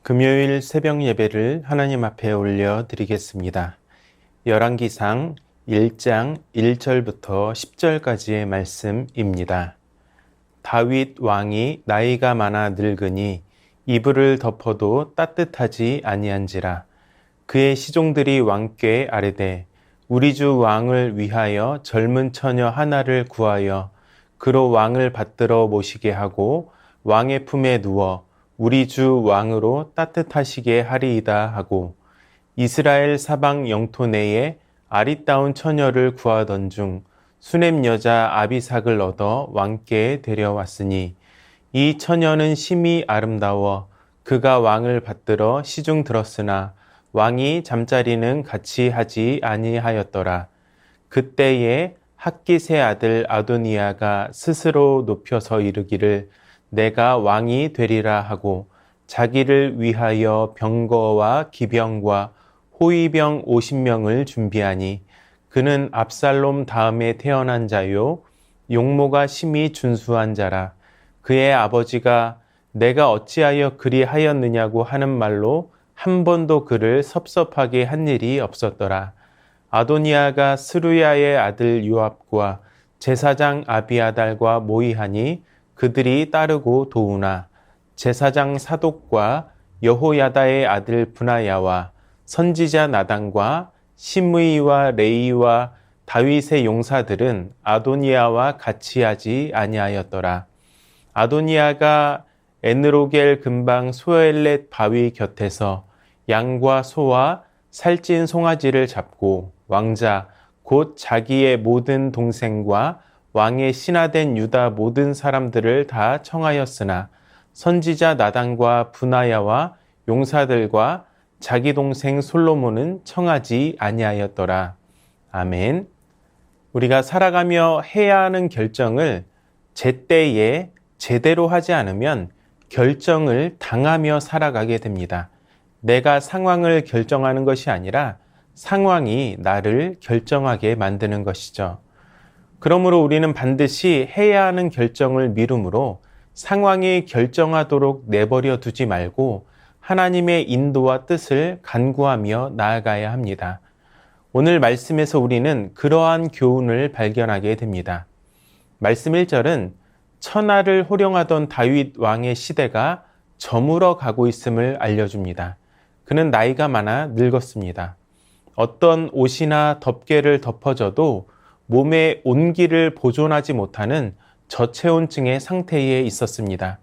금요일 새벽 예배를 하나님 앞에 올려 드리겠습니다. 열왕기상 1장 1절부터 10절까지의 말씀입니다. 다윗 왕이 나이가 많아 늙으니 이불을 덮어도 따뜻하지 아니한지라. 그의 시종들이 왕께 아뢰되 우리 주 왕을 위하여 젊은 처녀 하나를 구하여 그로 왕을 받들어 모시게 하고 왕의 품에 누워 우리 주 왕으로 따뜻하시게 하리이다 하고 이스라엘 사방 영토 내에 아리따운 처녀를 구하던 중 수넴 여자 아비삭을 얻어 왕께 데려왔으니 이 처녀는 심히 아름다워 그가 왕을 받들어 시중 들었으나 왕이 잠자리는 같이 하지 아니하였더라. 그때에 핫깃의 아들 아도니아가 스스로 높여서 이르기를 내가 왕이 되리라 하고 자기를 위하여 병거와 기병과 호위병 50명을 준비하니 그는 압살롬 다음에 태어난 자요 용모가 심히 준수한 자라. 그의 아버지가 내가 어찌하여 그리하였느냐고 하는 말로 한 번도 그를 섭섭하게 한 일이 없었더라. 아도니아가 스루야의 아들 요압과 제사장 아비아달과 모이하니 그들이 따르고 도우나 제사장 사독과 여호야다의 아들 브나야와 선지자 나단과 시므이와 레이와 다윗의 용사들은 아도니아와 같이 하지 아니하였더라. 아도니아가 에느로겔 근방 소엘렛 바위 곁에서 양과 소와 살찐 송아지를 잡고 왕자 곧 자기의 모든 동생과 왕의 신하된 유다 모든 사람들을 다 청하였으나 선지자 나단과 브나야와 용사들과 자기 동생 솔로몬은 청하지 아니하였더라. 아멘. 우리가 살아가며 해야 하는 결정을 제때에 제대로 하지 않으면 결정을 당하며 살아가게 됩니다. 내가 상황을 결정하는 것이 아니라 상황이 나를 결정하게 만드는 것이죠. 그러므로 우리는 반드시 해야 하는 결정을 미루므로 상황이 결정하도록 내버려 두지 말고 하나님의 인도와 뜻을 간구하며 나아가야 합니다. 오늘 말씀에서 우리는 그러한 교훈을 발견하게 됩니다. 말씀 1절은 천하를 호령하던 다윗 왕의 시대가 저물어 가고 있음을 알려줍니다. 그는 나이가 많아 늙었습니다. 어떤 옷이나 덮개를 덮어줘도 몸의 온기를 보존하지 못하는 저체온증의 상태에 있었습니다.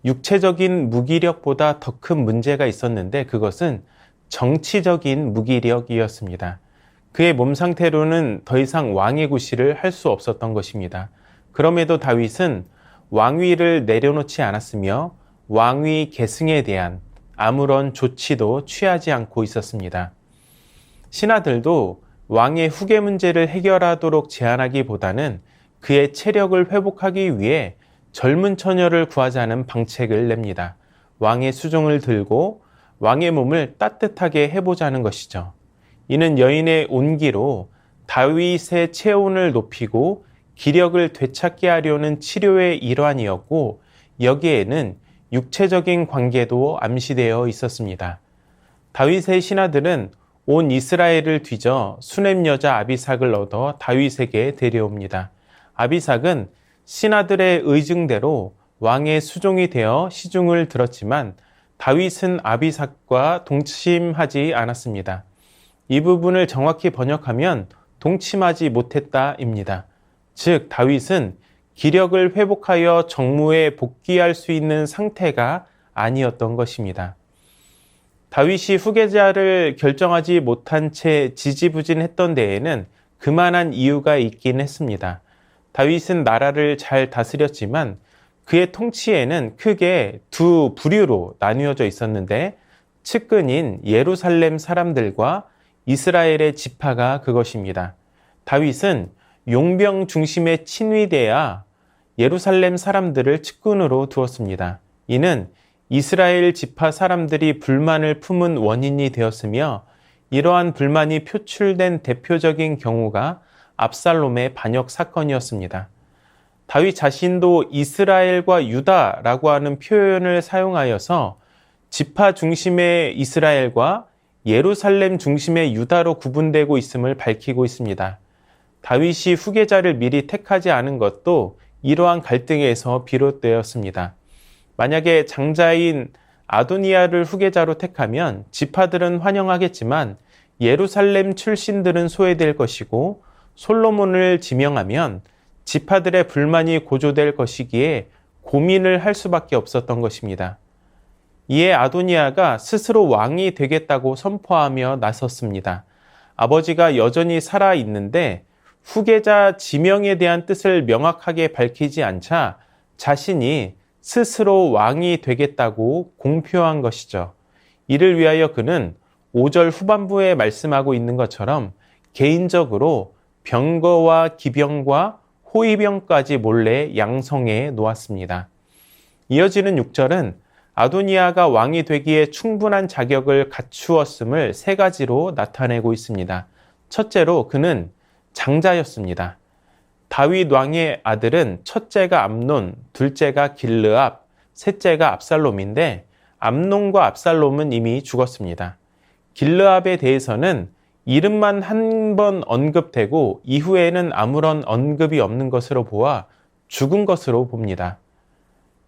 육체적인 무기력보다 더 큰 문제가 있었는데 그것은 정치적인 무기력이었습니다. 그의 몸 상태로는 더 이상 왕의 구실을 할 수 없었던 것입니다. 그럼에도 다윗은 왕위를 내려놓지 않았으며 왕위 계승에 대한 아무런 조치도 취하지 않고 있었습니다. 신하들도 왕의 후계 문제를 해결하도록 제안하기보다는 그의 체력을 회복하기 위해 젊은 처녀를 구하자는 방책을 냅니다. 왕의 수종을 들고 왕의 몸을 따뜻하게 해보자는 것이죠. 이는 여인의 온기로 다윗의 체온을 높이고 기력을 되찾게 하려는 치료의 일환이었고 여기에는 육체적인 관계도 암시되어 있었습니다. 다윗의 신하들은 온 이스라엘을 뒤져 수넴 여자 아비삭을 얻어 다윗에게 데려옵니다. 아비삭은 신하들의 의증대로 왕의 수종이 되어 시중을 들었지만 다윗은 아비삭과 동침하지 않았습니다. 이 부분을 정확히 번역하면 동침하지 못했다입니다. 즉 다윗은 기력을 회복하여 정무에 복귀할 수 있는 상태가 아니었던 것입니다. 다윗이 후계자를 결정하지 못한 채 지지부진했던 데에는 그만한 이유가 있긴 했습니다. 다윗은 나라를 잘 다스렸지만 그의 통치에는 크게 두 부류로 나뉘어져 있었는데 측근인 예루살렘 사람들과 이스라엘의 지파가 그것입니다. 다윗은 용병 중심의 친위대야 예루살렘 사람들을 측근으로 두었습니다. 이는 이스라엘 지파 사람들이 불만을 품은 원인이 되었으며 이러한 불만이 표출된 대표적인 경우가 압살롬의 반역 사건이었습니다. 다윗 자신도 이스라엘과 유다라고 하는 표현을 사용하여서 지파 중심의 이스라엘과 예루살렘 중심의 유다로 구분되고 있음을 밝히고 있습니다. 다윗이 후계자를 미리 택하지 않은 것도 이러한 갈등에서 비롯되었습니다. 만약에 장자인 아도니아를 후계자로 택하면 지파들은 환영하겠지만 예루살렘 출신들은 소외될 것이고, 솔로몬을 지명하면 지파들의 불만이 고조될 것이기에 고민을 할 수밖에 없었던 것입니다. 이에 아도니아가 스스로 왕이 되겠다고 선포하며 나섰습니다. 아버지가 여전히 살아 있는데 후계자 지명에 대한 뜻을 명확하게 밝히지 않자 자신이 스스로 왕이 되겠다고 공표한 것이죠. 이를 위하여 그는 5절 후반부에 말씀하고 있는 것처럼 개인적으로 병거와 기병과 호위병까지 몰래 양성해 놓았습니다. 이어지는 6절은 아도니아가 왕이 되기에 충분한 자격을 갖추었음을 3가지로 나타내고 있습니다. 첫째로 그는 장자였습니다. 다윗 왕의 아들은 첫째가 암논, 둘째가 길르압, 셋째가 압살롬인데 암논과 압살롬은 이미 죽었습니다. 길르압에 대해서는 이름만 한 번 언급되고 이후에는 아무런 언급이 없는 것으로 보아 죽은 것으로 봅니다.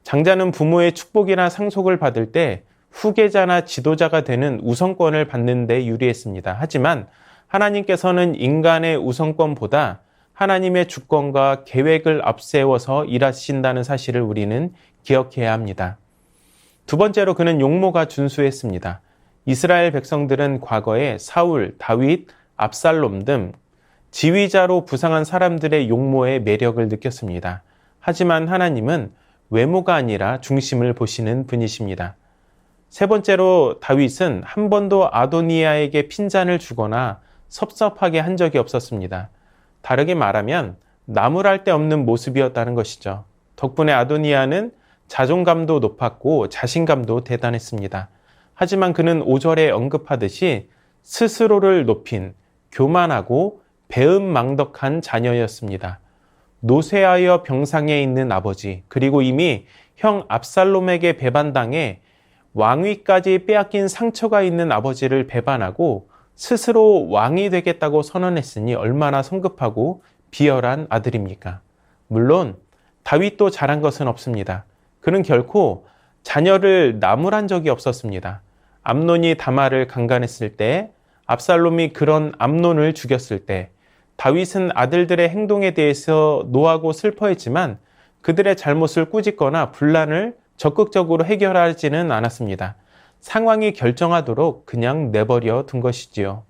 장자는 부모의 축복이나 상속을 받을 때 후계자나 지도자가 되는 우선권을 받는 데 유리했습니다. 하지만 하나님께서는 인간의 우선권보다 하나님의 주권과 계획을 앞세워서 일하신다는 사실을 우리는 기억해야 합니다. 두 번째로 그는 용모가 준수했습니다. 이스라엘 백성들은 과거에 사울, 다윗, 압살롬 등 지휘자로 부상한 사람들의 용모에 매력을 느꼈습니다. 하지만 하나님은 외모가 아니라 중심을 보시는 분이십니다. 세 번째로 다윗은 한 번도 아도니아에게 핀잔을 주거나 섭섭하게 한 적이 없었습니다. 다르게 말하면 나무랄 데 없는 모습이었다는 것이죠. 덕분에 아도니아는 자존감도 높았고 자신감도 대단했습니다. 하지만 그는 5절에 언급하듯이 스스로를 높인 교만하고 배은망덕한 자녀였습니다. 노쇠하여 병상에 있는 아버지, 그리고 이미 형 압살롬에게 배반당해 왕위까지 빼앗긴 상처가 있는 아버지를 배반하고 스스로 왕이 되겠다고 선언했으니 얼마나 성급하고 비열한 아들입니까? 물론 다윗도 잘한 것은 없습니다. 그는 결코 자녀를 나무란 적이 없었습니다. 암논이 다말을 강간했을 때, 압살롬이 그런 암논을 죽였을 때, 다윗은 아들들의 행동에 대해서 노하고 슬퍼했지만 그들의 잘못을 꾸짖거나 분란을 적극적으로 해결하지는 않았습니다. 상황이 결정하도록 그냥 내버려 둔 것이지요.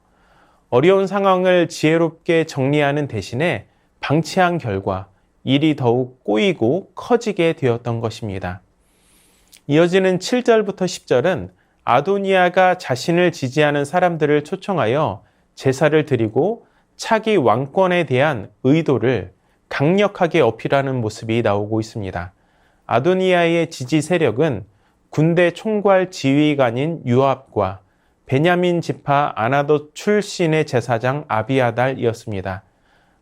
어려운 상황을 지혜롭게 정리하는 대신에 방치한 결과 일이 더욱 꼬이고 커지게 되었던 것입니다. 이어지는 7절부터 10절은 아도니아가 자신을 지지하는 사람들을 초청하여 제사를 드리고 차기 왕권에 대한 의도를 강력하게 어필하는 모습이 나오고 있습니다. 아도니아의 지지 세력은 군대 총괄 지휘관인 요압과 베냐민 지파 아나돗 출신의 제사장 아비아달이었습니다.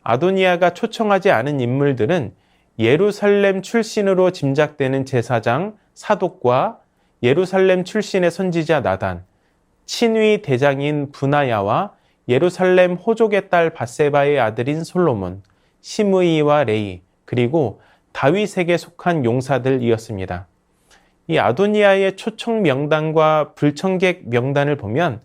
아도니아가 초청하지 않은 인물들은 예루살렘 출신으로 짐작되는 제사장 사독과 예루살렘 출신의 선지자 나단, 친위 대장인 브나야와 예루살렘 호족의 딸 밧세바의 아들인 솔로몬, 시므이와 레이, 그리고 다윗에게 속한 용사들이었습니다. 이 아도니아의 초청 명단과 불청객 명단을 보면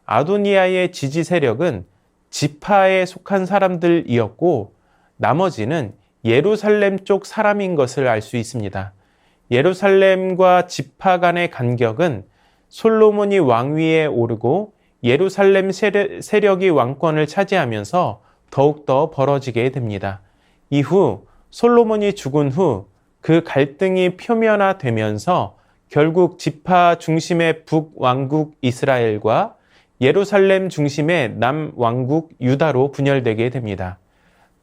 아도니아의 지지 세력은 지파에 속한 사람들이었고 나머지는 예루살렘 쪽 사람인 것을 알 수 있습니다. 예루살렘과 지파 간의 간격은 솔로몬이 왕위에 오르고 예루살렘 세력이 왕권을 차지하면서 더욱더 벌어지게 됩니다. 이후 솔로몬이 죽은 후 그 갈등이 표면화되면서 결국 지파 중심의 북왕국 이스라엘과 예루살렘 중심의 남왕국 유다로 분열되게 됩니다.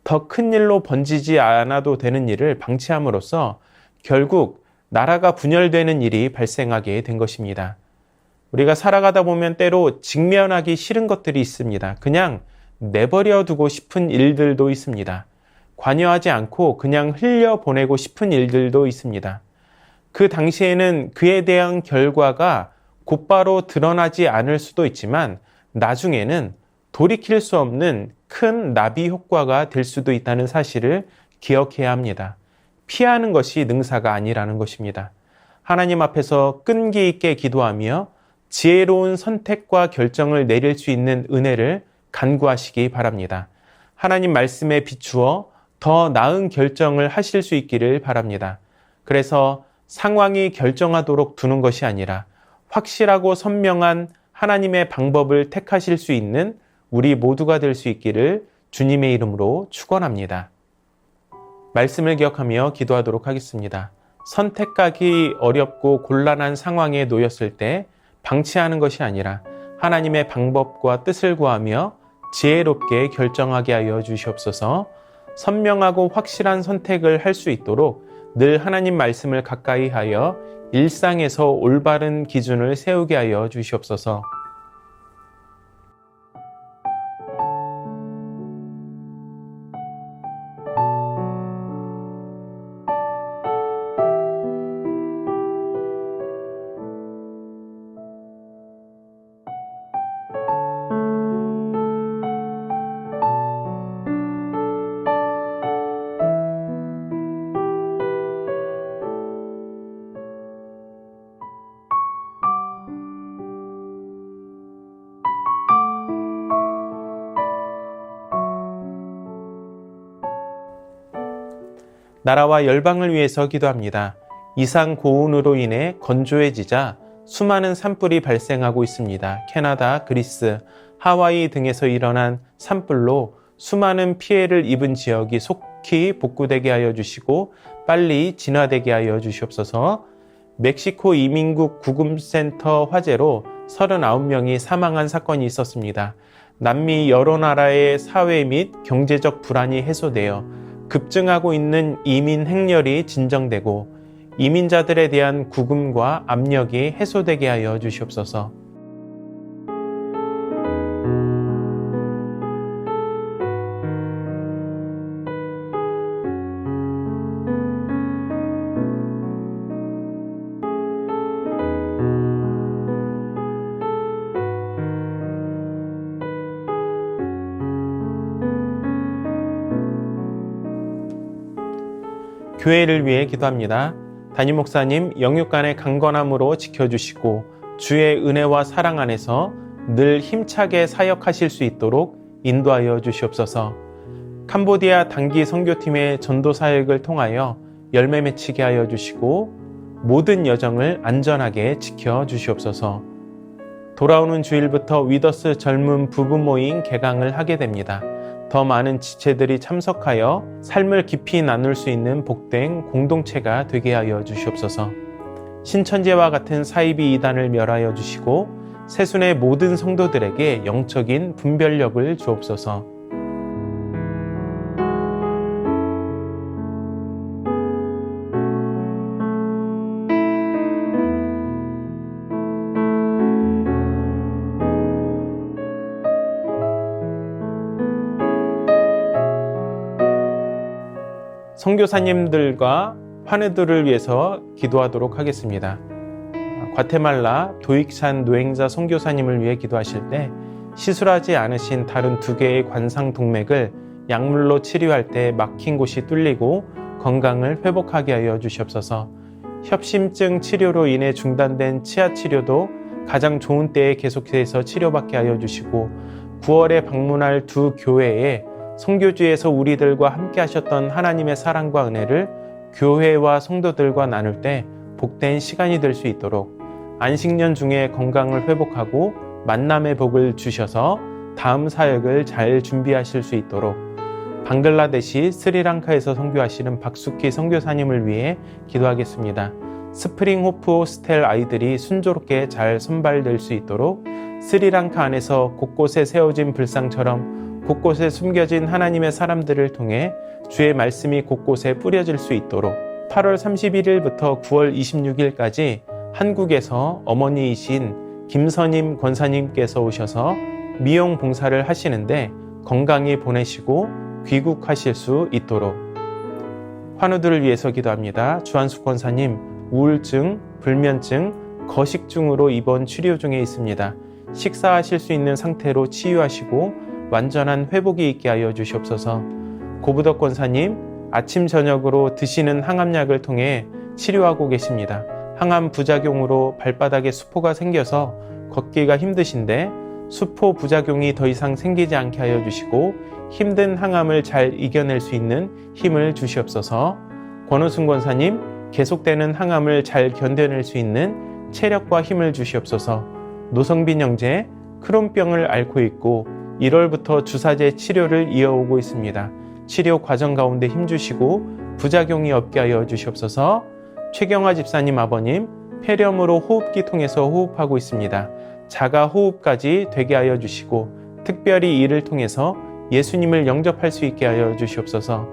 더 큰 일로 번지지 않아도 되는 일을 방치함으로써 결국 나라가 분열되는 일이 발생하게 된 것입니다. 우리가 살아가다 보면 때로 직면하기 싫은 것들이 있습니다. 그냥 내버려 두고 싶은 일들도 있습니다. 관여하지 않고 그냥 흘려보내고 싶은 일들도 있습니다. 그 당시에는 그에 대한 결과가 곧바로 드러나지 않을 수도 있지만 나중에는 돌이킬 수 없는 큰 나비 효과가 될 수도 있다는 사실을 기억해야 합니다. 피하는 것이 능사가 아니라는 것입니다. 하나님 앞에서 끈기 있게 기도하며 지혜로운 선택과 결정을 내릴 수 있는 은혜를 간구하시기 바랍니다. 하나님 말씀에 비추어 더 나은 결정을 하실 수 있기를 바랍니다. 그래서 상황이 결정하도록 두는 것이 아니라 확실하고 선명한 하나님의 방법을 택하실 수 있는 우리 모두가 될 수 있기를 주님의 이름으로 축원합니다. 말씀을 기억하며 기도하도록 하겠습니다. 선택하기 어렵고 곤란한 상황에 놓였을 때 방치하는 것이 아니라 하나님의 방법과 뜻을 구하며 지혜롭게 결정하게 하여 주시옵소서. 선명하고 확실한 선택을 할 수 있도록 늘 하나님 말씀을 가까이 하여 일상에서 올바른 기준을 세우게 하여 주시옵소서. 나라와 열방을 위해서 기도합니다. 이상 고온으로 인해 건조해지자 수많은 산불이 발생하고 있습니다. 캐나다, 그리스, 하와이 등에서 일어난 산불로 수많은 피해를 입은 지역이 속히 복구되게 하여 주시고 빨리 진화되게 하여 주시옵소서. 멕시코 이민국 구금센터 화재로 39명이 사망한 사건이 있었습니다. 남미 여러 나라의 사회 및 경제적 불안이 해소되어 급증하고 있는 이민 행렬이 진정되고 이민자들에 대한 구금과 압력이 해소되게 하여 주시옵소서. 교회를 위해 기도합니다. 담임 목사님 영육간의 강건함으로 지켜주시고 주의 은혜와 사랑 안에서 늘 힘차게 사역하실 수 있도록 인도하여 주시옵소서. 캄보디아 단기 선교팀의 전도 사역을 통하여 열매 맺히게 하여 주시고 모든 여정을 안전하게 지켜 주시옵소서. 돌아오는 주일부터 위더스 젊은 부부 모임 개강을 하게 됩니다. 더 많은 지체들이 참석하여 삶을 깊이 나눌 수 있는 복된 공동체가 되게 하여 주시옵소서. 신천지와 같은 사이비 이단을 멸하여 주시고 세순의 모든 성도들에게 영적인 분별력을 주옵소서. 선교사님들과 환우들을 위해서 기도하도록 하겠습니다. 과테말라 도익산 노행자 선교사님을 위해 기도하실 때 시술하지 않으신 다른 2개의 관상 동맥을 약물로 치료할 때 막힌 곳이 뚫리고 건강을 회복하게 하여 주시옵소서. 협심증 치료로 인해 중단된 치아 치료도 가장 좋은 때에 계속해서 치료받게 하여 주시고 9월에 방문할 2 교회에 선교지에서 우리들과 함께 하셨던 하나님의 사랑과 은혜를 교회와 성도들과 나눌 때 복된 시간이 될 수 있도록 안식년 중에 건강을 회복하고 만남의 복을 주셔서 다음 사역을 잘 준비하실 수 있도록 방글라데시 스리랑카에서 선교하시는 박숙희 선교사님을 위해 기도하겠습니다. 스프링 호프 호스텔 아이들이 순조롭게 잘 선발될 수 있도록 스리랑카 안에서 곳곳에 세워진 불상처럼 곳곳에 숨겨진 하나님의 사람들을 통해 주의 말씀이 곳곳에 뿌려질 수 있도록 8월 31일부터 9월 26일까지 한국에서 어머니이신 김선임 권사님께서 오셔서 미용 봉사를 하시는데 건강히 보내시고 귀국하실 수 있도록 환우들을 위해서 기도합니다. 주한숙 권사님 우울증, 불면증, 거식증으로 입원 치료 중에 있습니다. 식사하실 수 있는 상태로 치유하시고 완전한 회복이 있게 하여 주시옵소서. 고부덕 권사님, 아침 저녁으로 드시는 항암약을 통해 치료하고 계십니다. 항암 부작용으로 발바닥에 수포가 생겨서 걷기가 힘드신데 수포 부작용이 더 이상 생기지 않게 하여 주시고 힘든 항암을 잘 이겨낼 수 있는 힘을 주시옵소서. 권호순 권사님, 계속되는 항암을 잘 견뎌낼 수 있는 체력과 힘을 주시옵소서. 노성빈 형제, 크론병을 앓고 있고 1월부터 주사제 치료를 이어오고 있습니다. 치료 과정 가운데 힘주시고 부작용이 없게 하여 주시옵소서. 최경화 집사님 아버님, 폐렴으로 호흡기 통해서 호흡하고 있습니다. 자가 호흡까지 되게 하여 주시고 특별히 이를 통해서 예수님을 영접할 수 있게 하여 주시옵소서.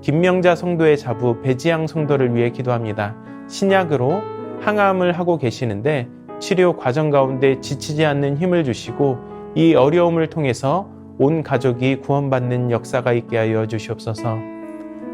김명자 성도의 자부 배지양 성도를 위해 기도합니다. 신약으로 항암을 하고 계시는데 치료 과정 가운데 지치지 않는 힘을 주시고 이 어려움을 통해서 온 가족이 구원받는 역사가 있게 하여 주시옵소서.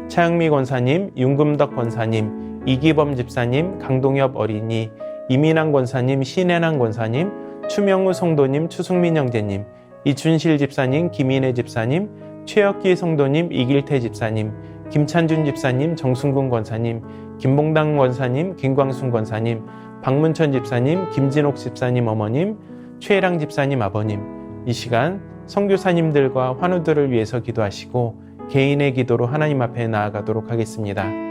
차영미 권사님, 윤금덕 권사님, 이기범 집사님, 강동엽 어린이, 이민환 권사님, 신혜남 권사님, 추명우 성도님, 추승민 형제님, 이춘실 집사님, 김인혜 집사님, 최혁기 성도님, 이길태 집사님, 김찬준 집사님, 정순근 권사님, 김봉당 권사님, 김광순 권사님, 박문천 집사님, 김진옥 집사님 어머님, 최혜랑 집사님 아버님, 이 시간 선교사님들과 환우들을 위해서 기도하시고 개인의 기도로 하나님 앞에 나아가도록 하겠습니다.